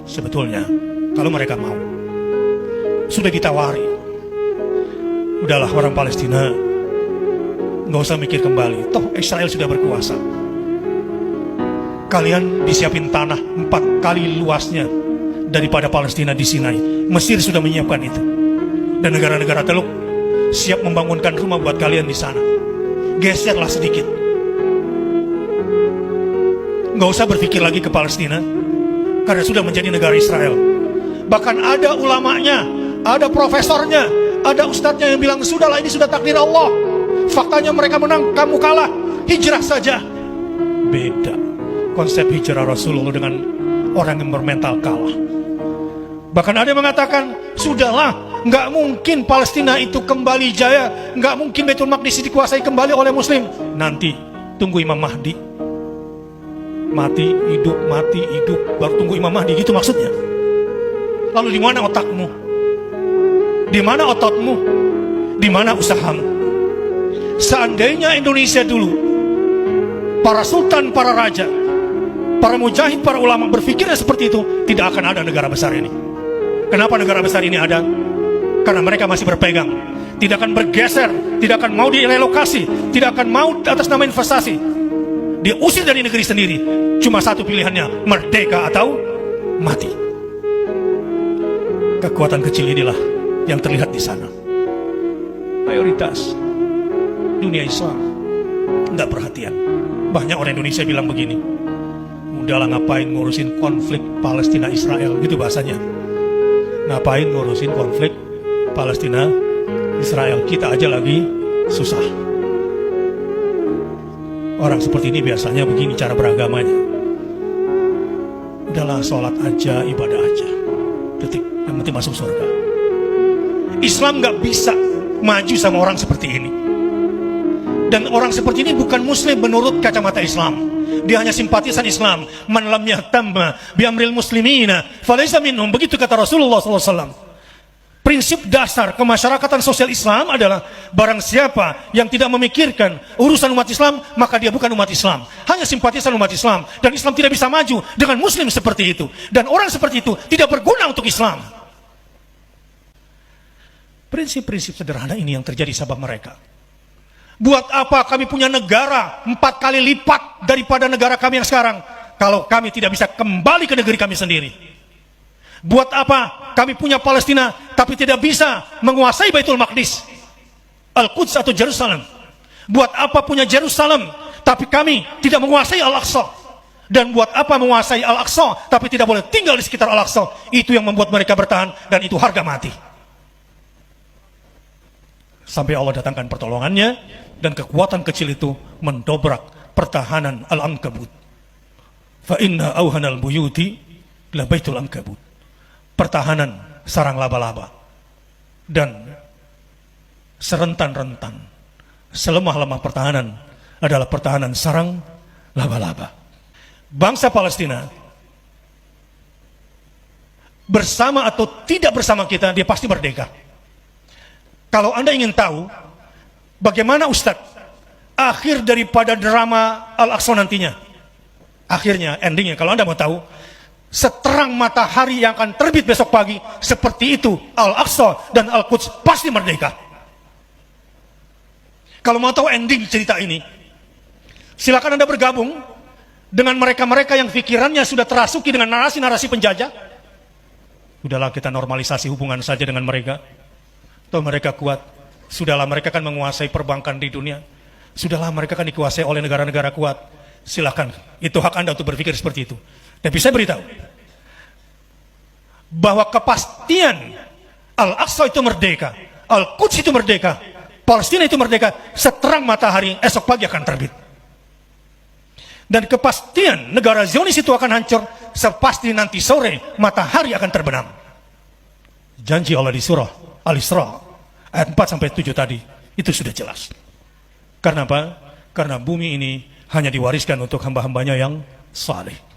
Sebetulnya, kalau mereka mau, sudah ditawari. Udahlah orang Palestina, nggak usah mikir kembali. Toh Israel sudah berkuasa. Kalian disiapin tanah 4 kali luasnya daripada Palestina di Sinai. Mesir sudah menyiapkan itu. Dan negara-negara Teluk siap membangunkan rumah buat kalian di sana. Geserlah sedikit. Nggak usah berpikir lagi ke Palestina, karena sudah menjadi negara Israel. Bahkan ada ulamanya, ada profesornya, ada ustadznya yang bilang, sudahlah ini sudah takdir Allah. Faktanya mereka menang, kamu kalah, hijrah saja. Beda konsep hijrah Rasulullah dengan orang yang bermental kalah. Bahkan ada yang mengatakan, sudahlah, nggak mungkin Palestina itu kembali jaya, nggak mungkin Baitul Maqdis dikuasai kembali oleh Muslim. Nanti tunggu Imam Mahdi, mati hidup, baru tunggu Imam Mahdi, gitu maksudnya. Lalu di mana otakmu? Di mana ototmu? Di mana usahamu? Seandainya Indonesia dulu, para sultan, para raja, para mujahid, para ulama berpikirnya seperti itu, tidak akan ada negara besar ini. Kenapa negara besar ini ada? Karena mereka masih berpegang, tidak akan bergeser, tidak akan mau direlokasi, tidak akan mau atas nama investasi. Dia usir dari negeri sendiri. Cuma satu pilihannya, merdeka atau mati. Kekuatan kecil inilah yang terlihat di sana. Mayoritas dunia Islam nggak perhatian. Banyak orang Indonesia bilang begini, udahlah ngapain ngurusin konflik Palestina Israel, gitu bahasanya. Ngapain ngurusin konflik Palestina Israel, kita aja lagi susah. Orang seperti ini biasanya begini cara beragamanya. Udahlah, sholat aja, ibadah aja, detik, yang penting masuk surga. Islam gak bisa maju sama orang seperti ini. Dan orang seperti ini bukan muslim menurut kacamata Islam. Dia hanya simpatisan Islam. Man lam yahtamma bi amril muslimina falaysa minhum, begitu kata Rasulullah SAW. Prinsip dasar kemasyarakatan sosial Islam adalah barang siapa yang tidak memikirkan urusan umat Islam, maka dia bukan umat Islam, hanya simpatisan umat Islam. Dan Islam tidak bisa maju dengan muslim seperti itu. Dan orang seperti itu tidak berguna untuk Islam. Prinsip-prinsip sederhana ini yang terjadi sabab mereka. Buat apa kami punya negara 4 kali lipat daripada negara kami yang sekarang, kalau kami tidak bisa kembali ke negeri kami sendiri? Buat apa kami punya Palestina tapi tidak bisa menguasai Baitul Maqdis, Al-Quds atau Jerusalem? Buat apa punya Jerusalem tapi kami tidak menguasai Al-Aqsa? Dan buat apa menguasai Al-Aqsa tapi tidak boleh tinggal di sekitar Al-Aqsa? Itu yang membuat mereka bertahan, dan itu harga mati. Sampai Allah datangkan pertolongannya, dan kekuatan kecil itu mendobrak pertahanan Al-Ankabut. Fa inna awhanal buyuti la baitul ankabut. Pertahanan sarang laba-laba. Dan serentan-rentan, selemah-lemah pertahanan adalah pertahanan sarang laba-laba. Bangsa Palestina, bersama atau tidak bersama kita, dia pasti merdeka. Kalau Anda ingin tahu bagaimana Ustadz akhir daripada drama Al-Aqsa nantinya, akhirnya, endingnya, kalau Anda mau tahu, seterang matahari yang akan terbit besok pagi, seperti itu Al-Aqsa dan Al-Quds pasti merdeka. Kalau mau tahu ending cerita ini, silakan Anda bergabung dengan mereka-mereka yang pikirannya sudah terasuki dengan narasi-narasi penjajah. Udahlah, kita normalisasi hubungan saja dengan mereka. Toh mereka kuat. Sudahlah, mereka kan menguasai perbankan di dunia. Sudahlah, mereka kan dikuasai oleh negara-negara kuat. Silakan, itu hak Anda untuk berpikir seperti itu. Tapi saya beritahu bahwa kepastian Al-Aqsa itu merdeka, Al-Quds itu merdeka, Palestina itu merdeka, seterang matahari esok pagi akan terbit. Dan kepastian negara Zionis itu akan hancur sepasti nanti sore matahari akan terbenam. Janji Allah di surah Al-Isra ayat 4-7 tadi itu sudah jelas. Karena apa? Karena bumi ini hanya diwariskan untuk hamba-hambanya yang saleh.